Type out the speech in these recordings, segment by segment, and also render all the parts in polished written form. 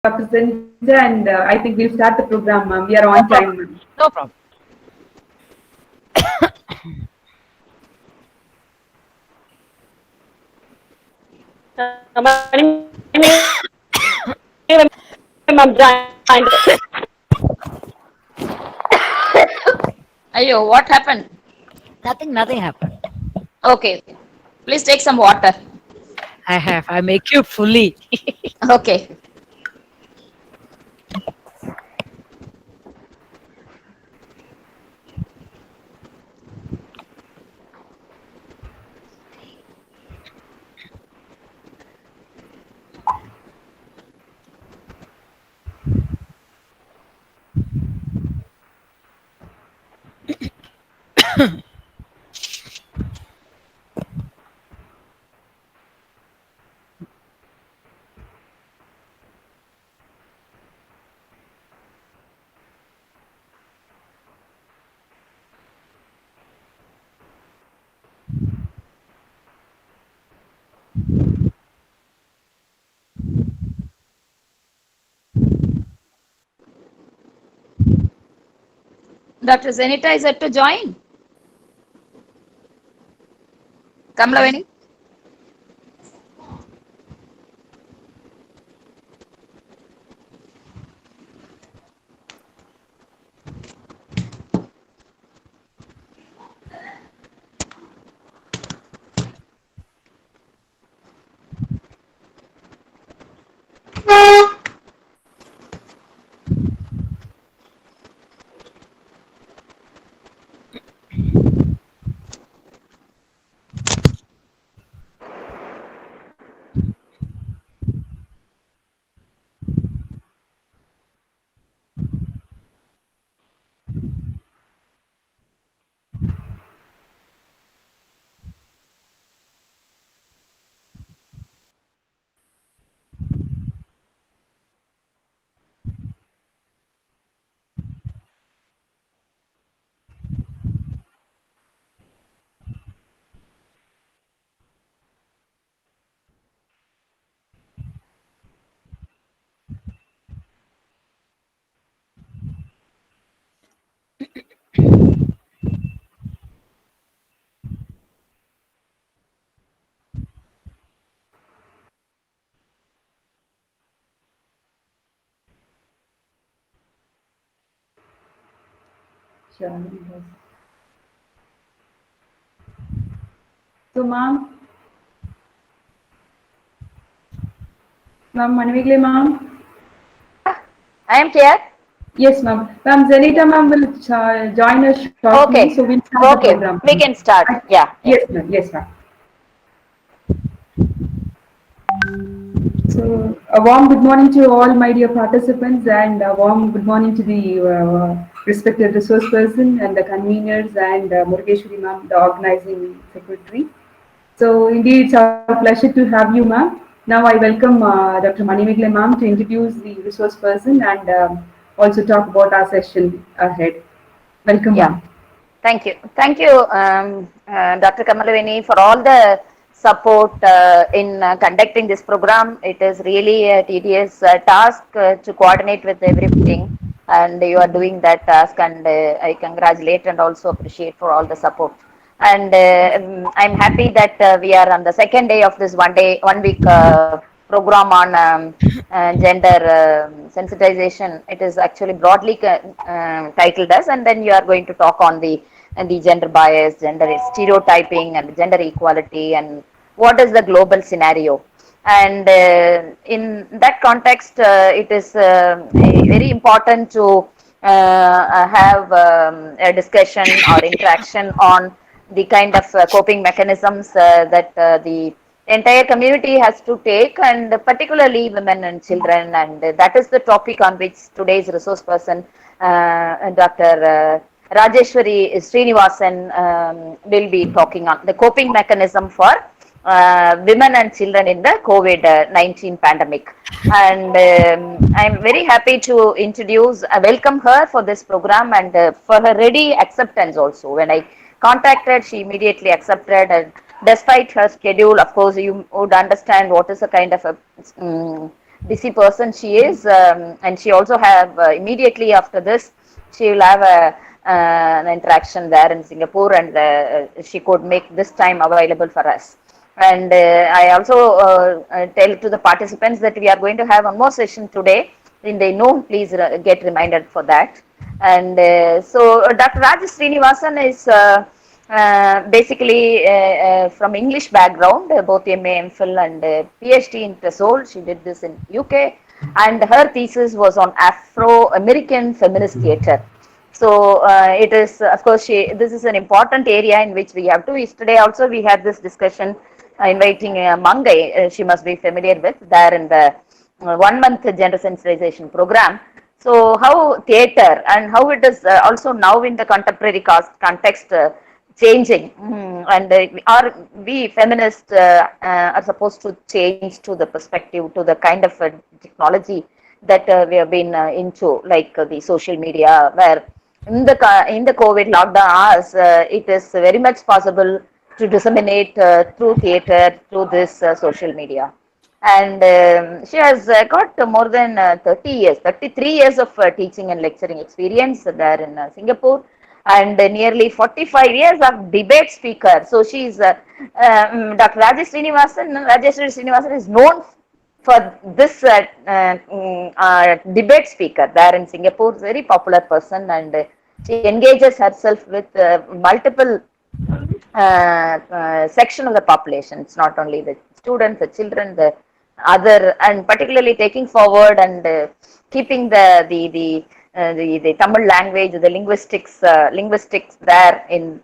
Presenter, and I think we'll start the program, ma'am. We are No on problem. time, ma'am. No problem. Ayo, what happened? Nothing happened. Okay, please take some water. I have. I make you fully. Okay. Dr. Zenita is set to join. Kamlaveni. Sure. Yes. So, ma'am, Manvigle, ma'am. I am here. Yes, ma'am. Ma'am, Zenita, ma'am will join us shortly, so Okay. we'll start the Okay. program. We can start. Yeah. Yeah. Yes, ma'am. Yes, ma'am. So, a warm good morning to all my dear participants, and a warm good morning to the respected resource person and the conveners and Murgeshwari ma'am, the organizing secretary. So, indeed, it's our pleasure to have you, ma'am. Now, I welcome Dr. Manimegle ma'am to introduce the resource person and also talk about our session ahead. Welcome, Yeah. ma'am. Thank you, Dr. Kamalaveni, for all the support in conducting this program. It is really a tedious task to coordinate with everything, and you are doing that task, and I congratulate and also appreciate for all the support. And I'm happy that we are on the second day of this 1 week program on gender sensitization. It is actually broadly titled as, and then you are going to talk on the gender bias, gender stereotyping, and gender equality, and what is the global scenario. And in that context, it is very important to have a discussion or interaction on the kind of coping mechanisms that the entire community has to take, and particularly women and children. And that is the topic on which today's resource person, Dr. Rajeshwari Srinivasan, will be talking on the coping mechanism for women and children in the COVID-19 pandemic. And I'm very happy to introduce, welcome her for this program, and for her ready acceptance also. When I contacted, she immediately accepted, and despite her schedule, of course, you would understand what is a kind of a busy person she is, and she also have immediately after this she will have an interaction there in Singapore, and she could make this time available for us. And I also tell to the participants that we are going to have one more session today in the noon. Please get reminded for that. And so Dr. Rajesh Srinivasan is basically from English background, both MA, MPhil and PhD in TESOL. She did this in UK, and her thesis was on Afro-American feminist theatre. So it is, of course, this is an important area in which we have to. Yesterday also we had this discussion inviting Mangai, she must be familiar with, there in the 1 month gender sensitization program. So how theatre and how it is also now in the contemporary context changing, and are we feminists are supposed to change to the perspective, to the kind of technology that we have been into, like the social media, where in the COVID lockdown hours, it is very much possible to disseminate through theatre, through this social media. And she has got more than 30 years, 33 years of teaching and lecturing experience there in Singapore, and nearly 45 years of debate speaker. So she is Dr. Rajesh Srinivasan is known for this debate speaker there in Singapore, very popular person, and she engages herself with multiple section of the population. It's not only the students, the children, the other, and particularly taking forward and keeping the Tamil language, the linguistics there in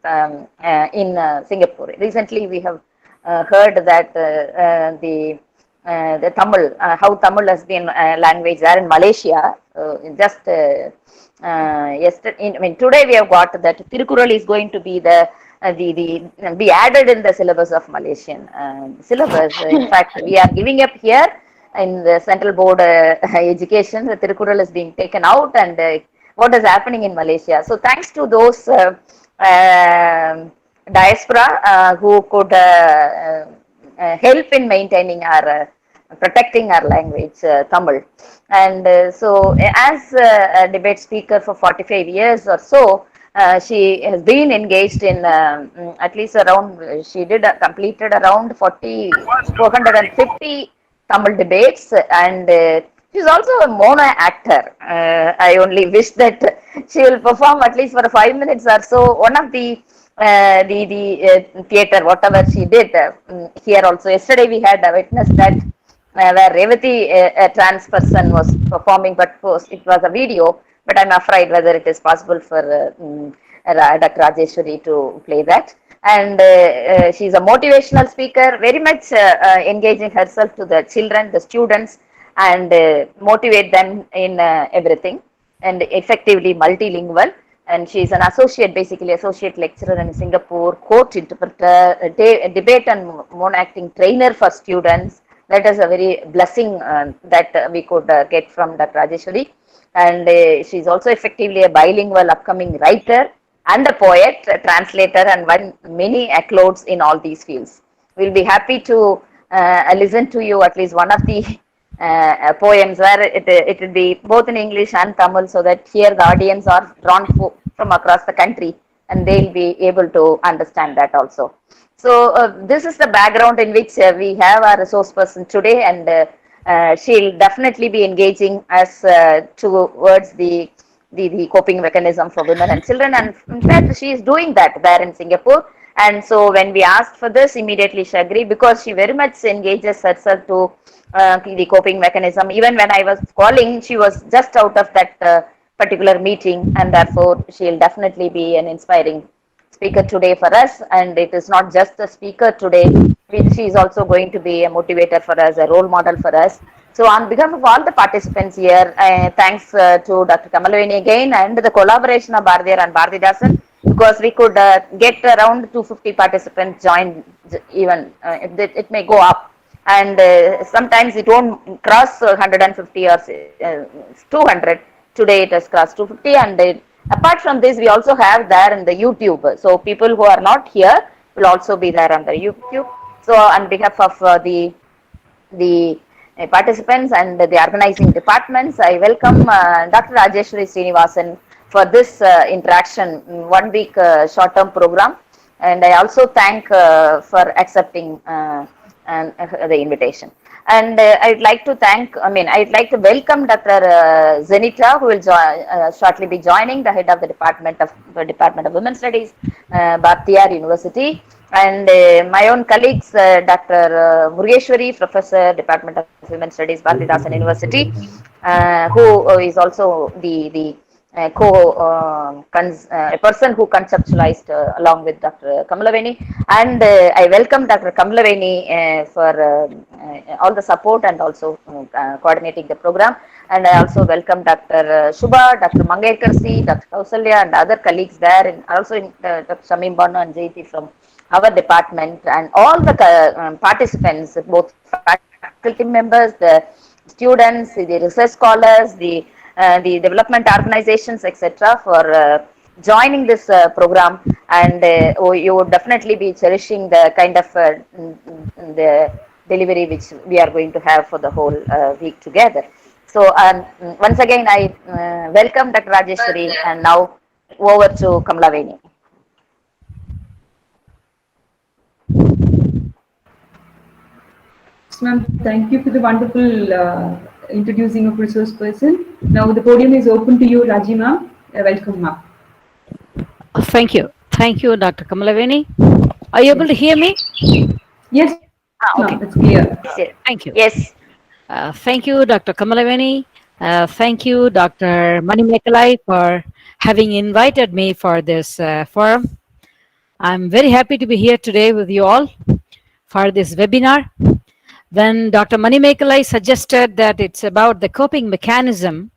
Singapore. Recently, we have heard that the Tamil, how Tamil has been language there in Malaysia. Just yesterday, I mean, today we have got that Tiruchirapalli is going to be be added in the syllabus of Malaysian syllabus. In fact, we are giving up here in the central board education. The Tirukural is being taken out, and what is happening in Malaysia. So thanks to those diaspora who could help in maintaining our protecting our language, Tamil. And so as a debate speaker for 45 years or so, she has been engaged in at least around, she did completed around 450 Tamil debates, and she's also a mono actor. I only wish that she will perform at least for 5 minutes or so. One of the theatre, whatever she did here also. Yesterday we had witnessed that where Revati, a trans person, was performing, but it was a video. But I'm afraid whether it is possible for Dr. Rajeshwari to play that. And she's a motivational speaker, very much engaging herself to the children, the students, and motivate them in everything, and effectively multilingual. And she's an basically associate lecturer in Singapore, court interpreter, debate and mono acting trainer for students. That is a very blessing that we could get from Dr. Rajeshwari. And she's also effectively a bilingual upcoming writer and a poet, a translator, and won many accolades in all these fields. We'll be happy to listen to you at least one of the poems where it will be both in English and Tamil, so that here the audience are drawn from across the country, and they'll be able to understand that also. So this is the background in which we have our resource person today, and she'll definitely be engaging us towards the coping mechanism for women and children, and in fact she is doing that there in Singapore. And so when we asked for this, immediately she agreed, because she very much engages herself to the coping mechanism. Even when I was calling, she was just out of that particular meeting, and therefore she'll definitely be an inspiring speaker today for us. And it is not just a speaker today, she is also going to be a motivator for us, a role model for us. So on behalf of all the participants here, thanks to Dr. Kamalaveni again, and the collaboration of Bharathiar and Bharathidasan, because we could get around 250 participants join, even it may go up, and sometimes it won't cross 150 or 200. Today it has crossed 250, and apart from this, we also have there in the YouTube. So people who are not here will also be there on the YouTube. So on behalf of the participants and the organizing departments. I welcome Dr. Rajeshwari Srinivasan for this interaction 1 week short-term program, and I also thank for accepting the invitation. And I'd like to I'd like to welcome Dr. Zenita, who will shortly be joining, the head of the Department of Women's Studies, Bharathiar University, and my own colleagues, Dr. Murgeshwari, Professor, Department of Women's Studies, Bharathidasan University, who is also the a person who conceptualized along with Dr. Kamalaveni, and I welcome Dr. Kamalaveni for all the support and also coordinating the program. And I also welcome Dr. Shubha, Dr. Mangekarsi, Dr. Kausalya, and other colleagues there, and also Dr. Shamim Banu and Jaiti from our department, and all the participants, both faculty members, the students, the research scholars, the development organizations, etc., for joining this program. And you would definitely be cherishing the kind of the delivery which we are going to have for the whole week together. So once again, I welcome Dr. Rajeshwari, and now over to Kamalaveni. Ma'am, thank you for the wonderful introducing of resource person. Now the podium is open to you, Raji ma'am. Welcome, ma'am. Thank you, Dr. Kamalaveni. Are you able to hear me? Yes, ma'am, Okay. it's clear. Thank you. Yes. Thank you, Dr. Kamalaveni. Thank you, Dr. Manimekalai, for having invited me for this forum. I'm very happy to be here today with you all for this webinar. When Dr. Manimekalai suggested that it's about the coping mechanism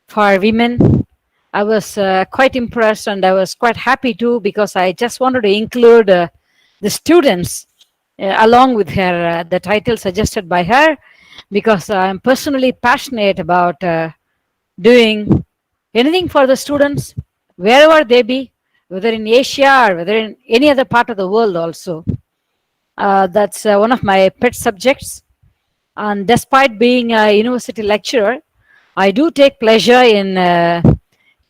for women, I was quite impressed, and I was quite happy too, because I just wanted to include the students along with her, the title suggested by her, because I'm personally passionate about doing anything for the students, wherever they be, whether in Asia or whether in any other part of the world also. That's one of my pet subjects. And despite being a university lecturer, I do take pleasure in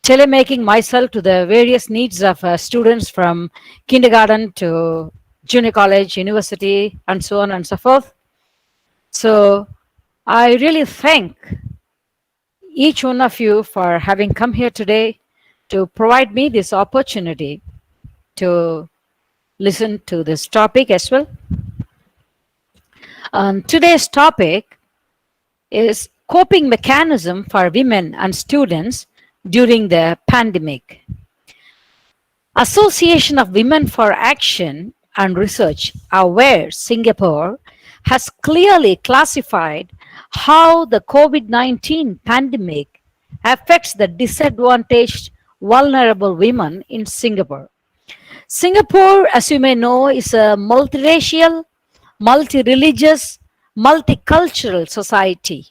telemaking myself to the various needs of students from kindergarten to junior college, university, and so on and so forth. So I really thank each one of you for having come here today to provide me this opportunity to listen to this topic as well. Today's topic is coping mechanism for women and students during the pandemic. Association of Women for Action and Research, AWARE Singapore, has clearly classified how the COVID-19 pandemic affects the disadvantaged, vulnerable women in Singapore. Singapore, as you may know, is a multiracial, multi-religious, multicultural society.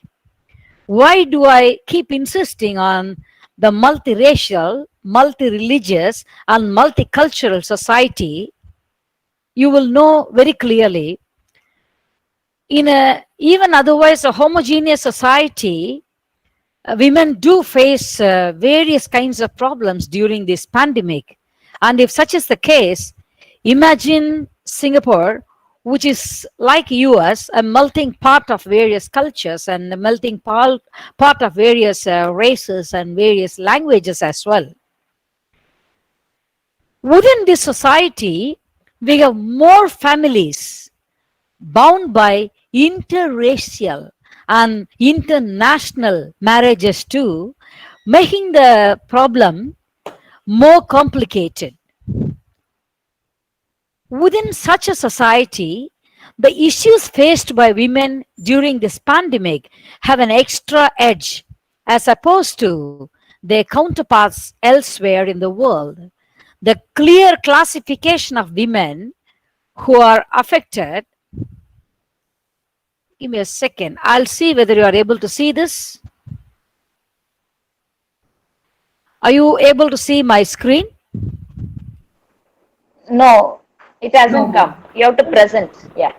Why do I keep insisting on the multiracial, multi-religious, and multicultural society? You will know very clearly, in a even otherwise a homogeneous society, women do face various kinds of problems during this pandemic. And if such is the case, imagine Singapore, which is like US, a melting pot of various cultures and a melting pot of various races and various languages as well. Within this society, we have more families bound by interracial and international marriages too, making the problem more complicated. Within such a society, the issues faced by women during this pandemic have an extra edge as opposed to their counterparts elsewhere in the world. The clear classification of women who are affected. Give me a second. I'll see whether you are able to see this. Are you able to see my screen? No, it hasn't No. come. You have to present. Yeah.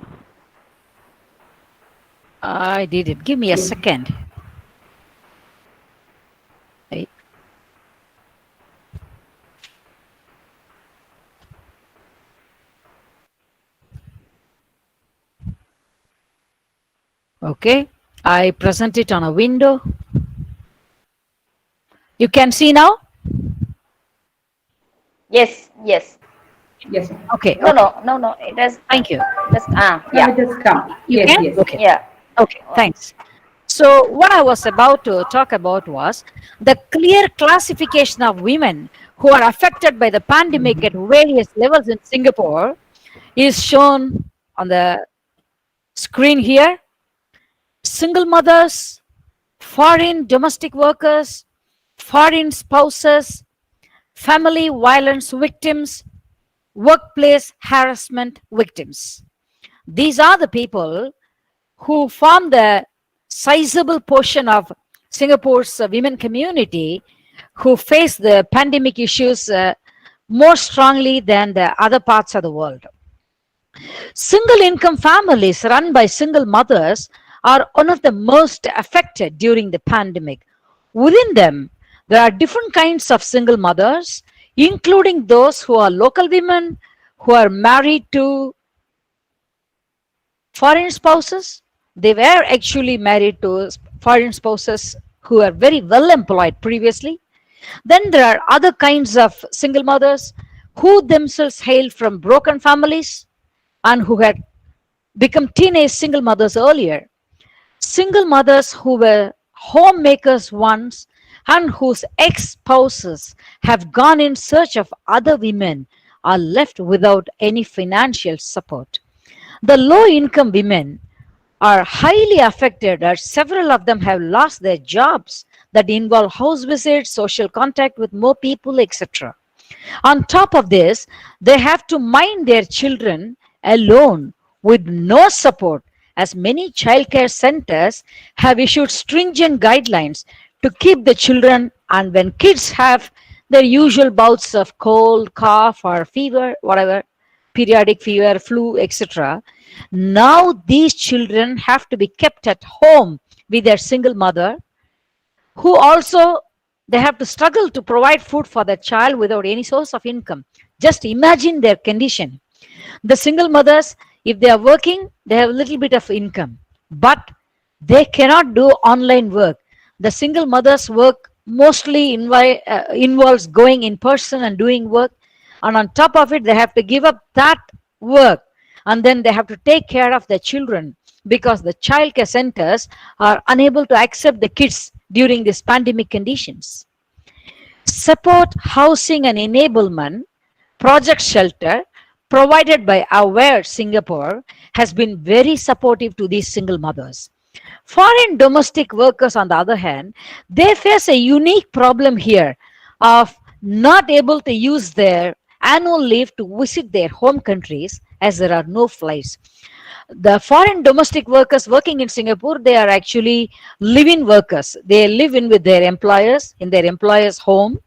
I did it. Give me a Yes. second. I- Okay. I present it on a window. You can see now? Yes, yes. Yes, ma'am. Okay. No, Okay. no, no, no. It has Thank you. just It yeah, has come. You Yes, can? yes. Okay. yeah. Okay. Thanks. So, what I was about to talk about was the clear classification of women who are affected by the pandemic at various levels in Singapore is shown on the screen here. Single mothers, foreign domestic workers, foreign spouses, family violence victims, workplace harassment victims. These are the people who form the sizable portion of Singapore's women community who face the pandemic issues more strongly than the other parts of the world. Single income families run by single mothers are one of the most affected during the pandemic. Within them, there are different kinds of single mothers, including those who are local women, who are married to foreign spouses. They were actually married to foreign spouses who are very well employed previously. Then there are other kinds of single mothers who themselves hail from broken families and who had become teenage single mothers earlier. Single mothers who were homemakers once and whose ex spouses have gone in search of other women are left without any financial support. The low income women are highly affected as several of them have lost their jobs that involve house visits, social contact with more people, etc. On top of this, they have to mind their children alone with no support, as many childcare centers have issued stringent guidelines to keep the children. And when kids have their usual bouts of cold, cough, or fever, whatever, periodic fever, flu, etc., now these children have to be kept at home with their single mother, who also they have to struggle to provide food for their child without any source of income. Just imagine their condition. The single mothers, if they are working, they have a little bit of income, but they cannot do online work. The single mothers work mostly involves going in person and doing work, and on top of it they have to give up that work, and then they have to take care of their children because the child care centers are unable to accept the kids during these pandemic conditions. Support, housing, and enablement project shelter provided by Aware Singapore has been very supportive to these single mothers. Foreign domestic workers, on the other hand, they face a unique problem here of not able to use their annual leave to visit their home countries as there are no flights. The foreign domestic workers working in Singapore, they are actually live-in workers. They live in with their employers in their employer's home.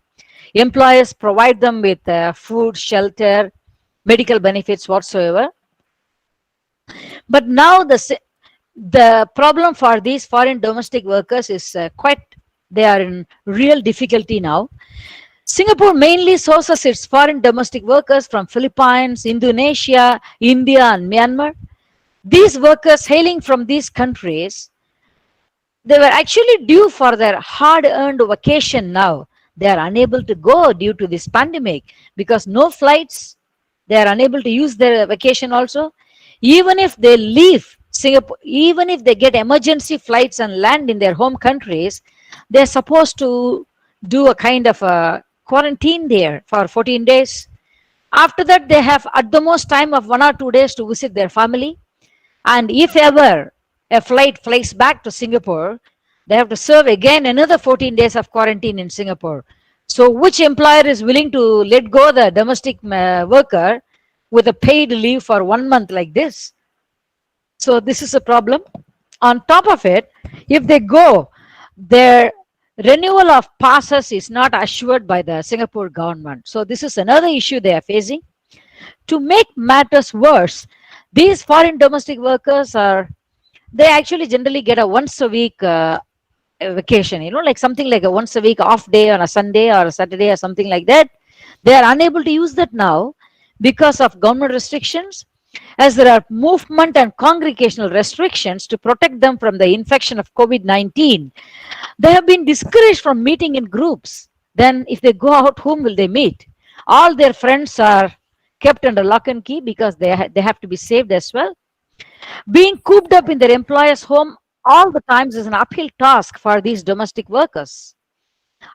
Employers provide them with food, shelter, medical benefits whatsoever. But now the problem for these foreign domestic workers is quite, they are in real difficulty now. Singapore mainly sources its foreign domestic workers from Philippines, Indonesia, India, and Myanmar. These workers hailing from these countries, they were actually due for their hard earned vacation now. They are unable to go due to this pandemic because no flights. They are unable to use their vacation also. Even if they leave Singapore, even if they get emergency flights and land in their home countries, they're supposed to do a kind of a quarantine there for 14 days. After that, they have at the most time of 1 or 2 days to visit their family. And if ever a flight flies back to Singapore, they have to serve again another 14 days of quarantine in Singapore. So, which employer is willing to let go the domestic worker with a paid leave for 1 month like this? So, this is a problem. On top of it, if they go, their renewal of passes is not assured by the Singapore government. So, this is another issue they are facing. To make matters worse, these foreign domestic workers are they actually generally get a once a week vacation, like something like a once a week off day on a Sunday or a Saturday or something like that. They are unable to use that now because of government restrictions, as there are movement and congregational restrictions to protect them from the infection of COVID-19. They have been discouraged from meeting in groups. Then, if they go out, whom will they meet? All their friends are kept under lock and key because they have to be saved as well. Being cooped up in their employer's home all the times is an uphill task for these domestic workers.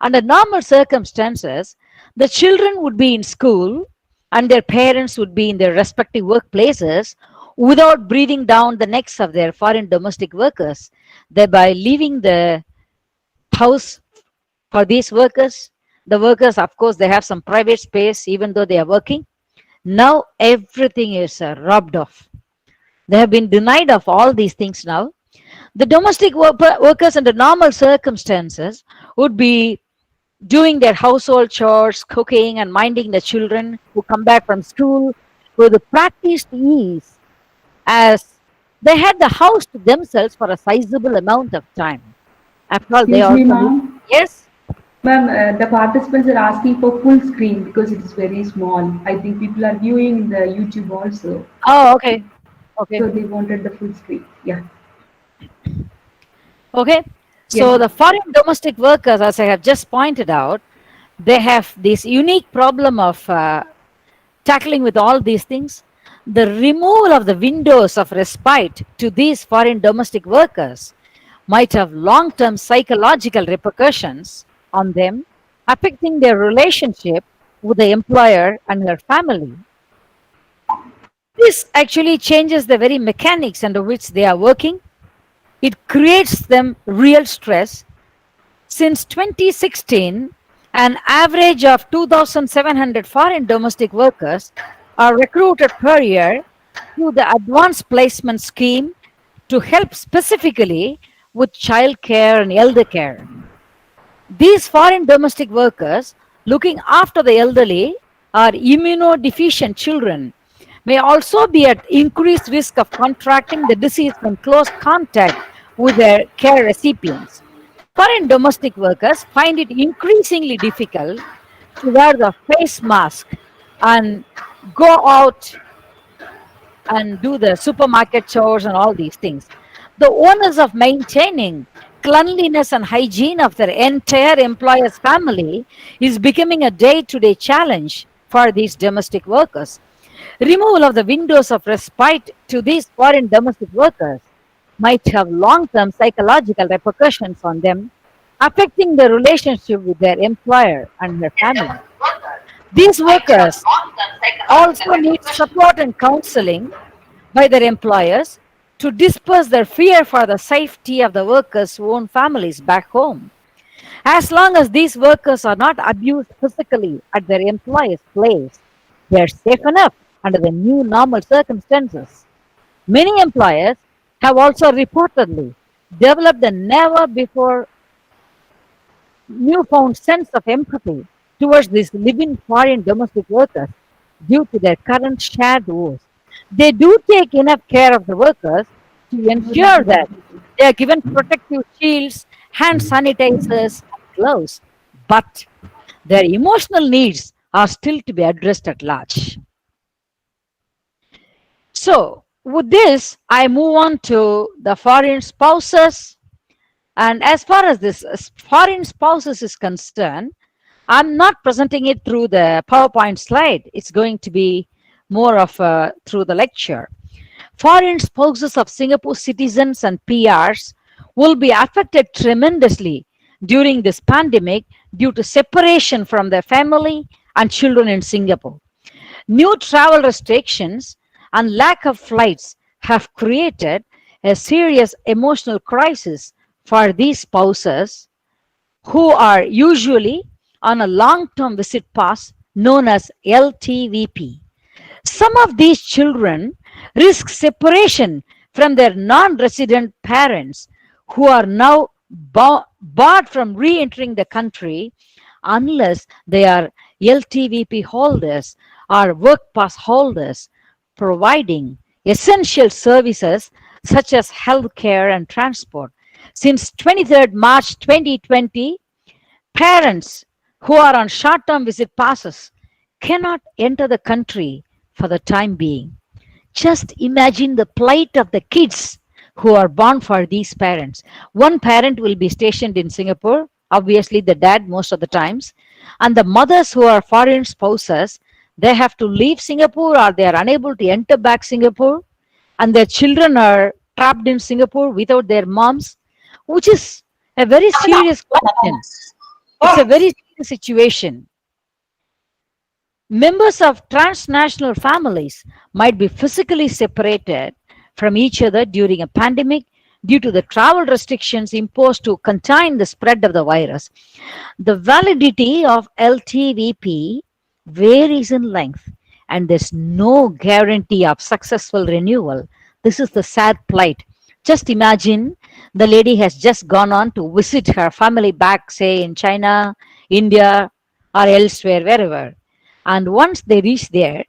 Under normal circumstances, the children would be in school and their parents would be in their respective workplaces without breathing down the necks of their foreign domestic workers, thereby leaving the house for these workers. The workers, of course, they have some private space even though they are working. Now everything is robbed off. They have been denied of all these things now. The domestic workers under normal circumstances would be doing their household chores, cooking, and minding the children who come back from school with the practiced ease, as they had the house to themselves for a sizable amount of time. After all, they Excuse me, also live. ma'am. Yes? Ma'am, the participants are asking for full screen because it is very small. I think people are viewing the YouTube also, Oh, okay. Okay. so they wanted the full screen. Yeah. Okay. Yes, So ma'am. the foreign domestic workers, as I have just pointed out, they have this unique problem of tackling with all these things. The removal of the windows of respite to these foreign domestic workers might have long term psychological repercussions on them, affecting their relationship with the employer and their family. This actually changes the very mechanics under which they are working. It creates them real stress. Since 2016, an average of 2,700 foreign domestic workers are recruited per year through the Advanced Placement Scheme to help specifically with child care and elder care. These foreign domestic workers looking after the elderly or immunodeficient children may also be at increased risk of contracting the disease from close contact with their care recipients. Foreign domestic workers find it increasingly difficult to wear the face mask and go out and do the supermarket chores and all these things. The onus of maintaining cleanliness and hygiene of their entire employer's family is becoming a day to day challenge for these domestic workers. Removal of the windows of respite to these foreign domestic workers might have long term psychological repercussions on them, affecting their relationship with their employer and their family. These workers also need support and counseling by their employers to disperse their fear for the safety of the workers' own families back home. As long as these workers are not abused physically at their employer's place, they are safe enough under the new normal circumstances. Many employers have also reportedly developed a never before newfound sense of empathy towards these living foreign domestic workers due to their current shared woes. They do take enough care of the workers to ensure that they are given protective shields, hand sanitizers, and gloves, but their emotional needs are still to be addressed at large. So, with this, I move on to the foreign spouses. And as far as this foreign spouses is concerned, I'm not presenting it through the PowerPoint slide. It's going to be more of through the lecture. Foreign spouses of Singapore citizens and PRs will be affected tremendously during this pandemic due to separation from their family and children in Singapore. New travel restrictions and lack of flights have created a serious emotional crisis for these spouses who are usually on a long term visit pass known as LTVP. Some of these children risk separation from their non resident parents who are now barred from re entering the country unless they are LTVP holders or work pass holders, providing essential services such as healthcare and transport. Since 23rd March 2020, parents who are on short term visit passes cannot enter the country for the time being. Just imagine the plight of the kids who are born for these parents. One parent will be stationed in Singapore, obviously the dad most of the times, and the mothers who are foreign spouses, they have to leave Singapore or they are unable to enter back Singapore, and their children are trapped in Singapore without their moms, which is a very serious question. It's a very serious situation. Members of transnational families might be physically separated from each other during a pandemic due to the travel restrictions imposed to contain the spread of the virus. The validity of LTVP varies in length, and there's no guarantee of successful renewal. This is the sad plight. Just imagine the lady has just gone on to visit her family back, say in China, India, or elsewhere, wherever. And once they reach there,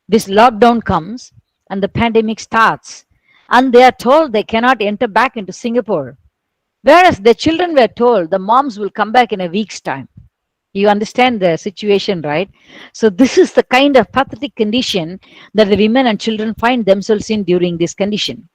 this lockdown comes and the pandemic starts. And they are told they cannot enter back into Singapore. Whereas the children were told the moms will come back in a week's time. You understand the situation, right? So, this is the kind of pathetic condition that the women and children find themselves in during this condition.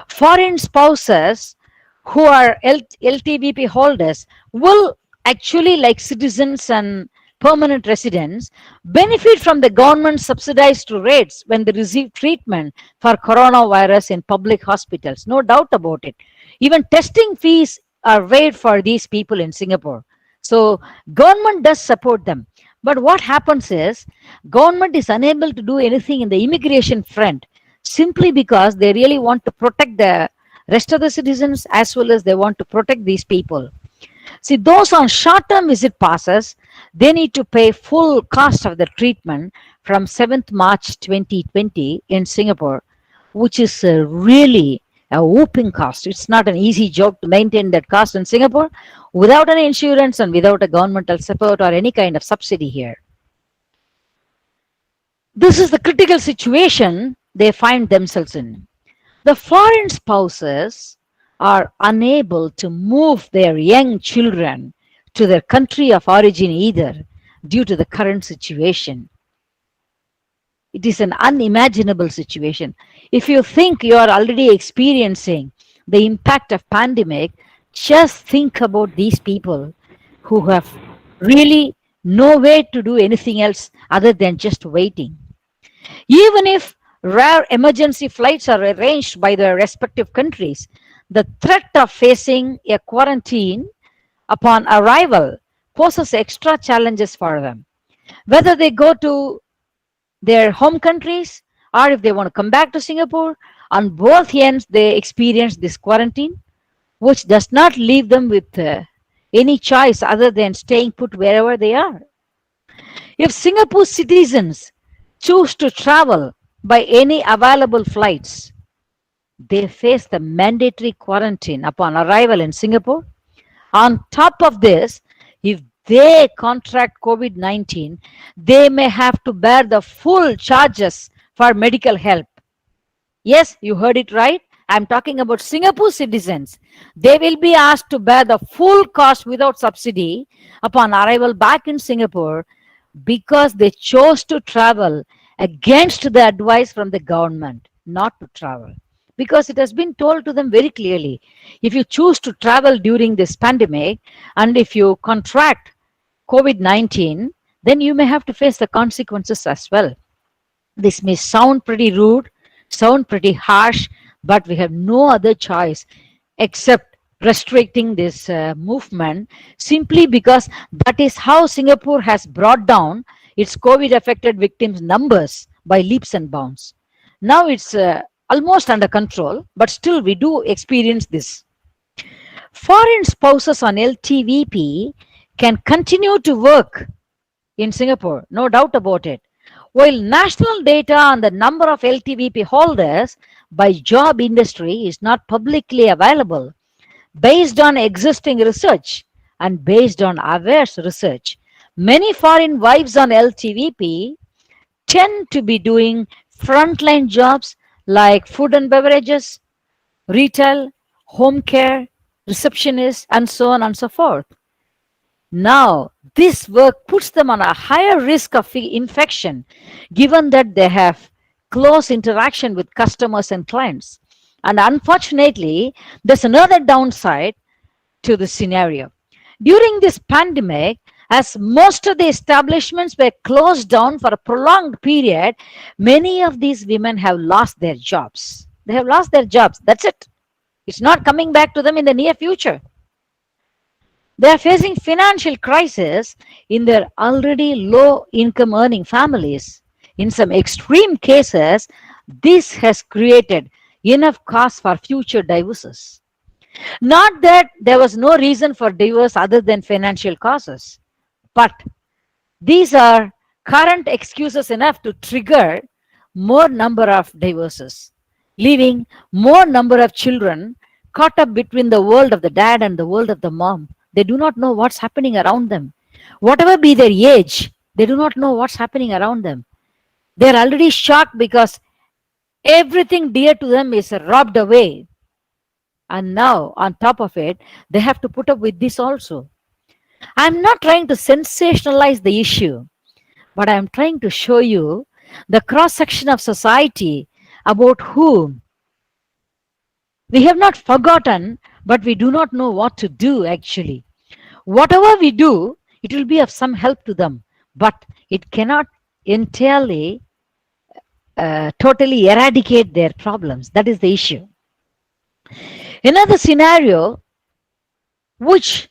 Foreign spouses who are LTVP holders will actually, like citizens and permanent residents, benefit from the government subsidized rates when they receive treatment for coronavirus in public hospitals. No doubt about it. Even testing fees are waived for these people in Singapore. So government does support them. But what happens is government is unable to do anything in the immigration front simply because they really want to protect the rest of the citizens as well as they want to protect these people. See, those on short-term visit passes, they need to pay full cost of the treatment from 7th March 2020 in Singapore, which is really a whooping cost. It's not an easy job to maintain that cost in Singapore without any insurance and without a governmental support or any kind of subsidy here. This is the critical situation they find themselves in. The foreign spouses are unable to move their young children to their country of origin either due to the current situation. It is an unimaginable situation. If you think you are already experiencing the impact of pandemic, just think about these people who have really no way to do anything else other than just waiting. Even if rare emergency flights are arranged by their respective countries, the threat of facing a quarantine upon arrival poses extra challenges for them. Whether they go to their home countries or if they want to come back to Singapore, on both ends they experience this quarantine, which does not leave them with any choice other than staying put wherever they are. If Singapore citizens choose to travel by any available flights, they face the mandatory quarantine upon arrival in Singapore. On top of this, if they contract COVID-19, they may have to bear the full charges for medical help. Yes, you heard it right. I'm talking about Singapore citizens. They will be asked to bear the full cost without subsidy upon arrival back in Singapore because they chose to travel against the advice from the government not to travel. Because it has been told to them very clearly, if you choose to travel during this pandemic and if you contract COVID-19, then you may have to face the consequences as well. This may sound pretty rude, sound pretty harsh, but we have no other choice except restricting this movement simply because that is how Singapore has brought down its COVID affected victims numbers by leaps and bounds. Now it's almost under control, but still we do experience this. Foreign spouses on LTVP can continue to work in Singapore, no doubt about it. While national data on the number of LTVP holders by job industry is not publicly available, based on existing research and based on AWARE's research, many foreign wives on LTVP tend to be doing frontline jobs like food and beverages, retail, home care, receptionists, and so on and so forth. Now, this work puts them on a higher risk of infection, given that they have close interaction with customers and clients. And unfortunately, there's another downside to the scenario. During this pandemic, as most of the establishments were closed down for a prolonged period, many of these women have lost their jobs. They have lost their jobs. That's it. It's not coming back to them in the near future. They are facing financial crisis in their already low income earning families. In some extreme cases, this has created enough cause for future divorces. Not that there was no reason for divorce other than financial causes, but these are current excuses enough to trigger more number of divorces, leaving more number of children caught up between the world of the dad and the world of the mom. They do not know what's happening around them. Whatever be their age, they do not know what's happening around them. They're already shocked because everything dear to them is robbed away. And now, on top of it, they have to put up with this also. I'm not trying to sensationalize the issue, but I'm trying to show you the cross section of society about whom we have not forgotten, but we do not know what to do actually. Whatever we do, it will be of some help to them, but it cannot entirely, totally eradicate their problems. That is the issue. Another scenario which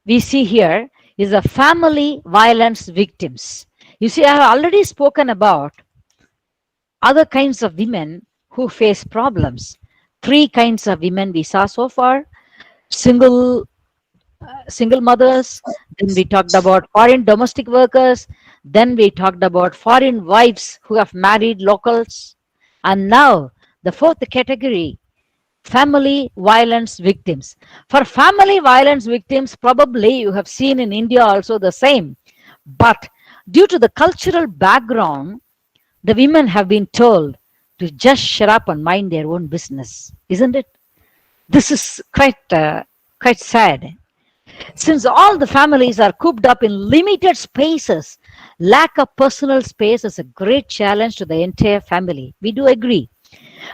we see here is a family violence victims. You see, I have already spoken about other kinds of women who face problems. Three kinds of women we saw so far: single single mothers, then we talked about foreign domestic workers, then we talked about foreign wives who have married locals, and now the fourth category, family violence victims. For family violence victims, probably you have seen in India also the same, but due to the cultural background, the women have been told to just shut up and mind their own business, isn't it? This is quite sad. Since all the families are cooped up in limited spaces, lack of personal space is a great challenge to the entire family. We do agree.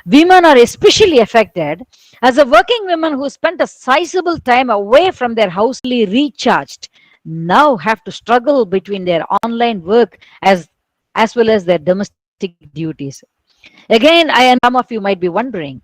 Women are especially affected, as a working women who spent a sizable time away from their house recharged now have to struggle between their online work as well as their domestic duties. Again, I and some of you might be wondering,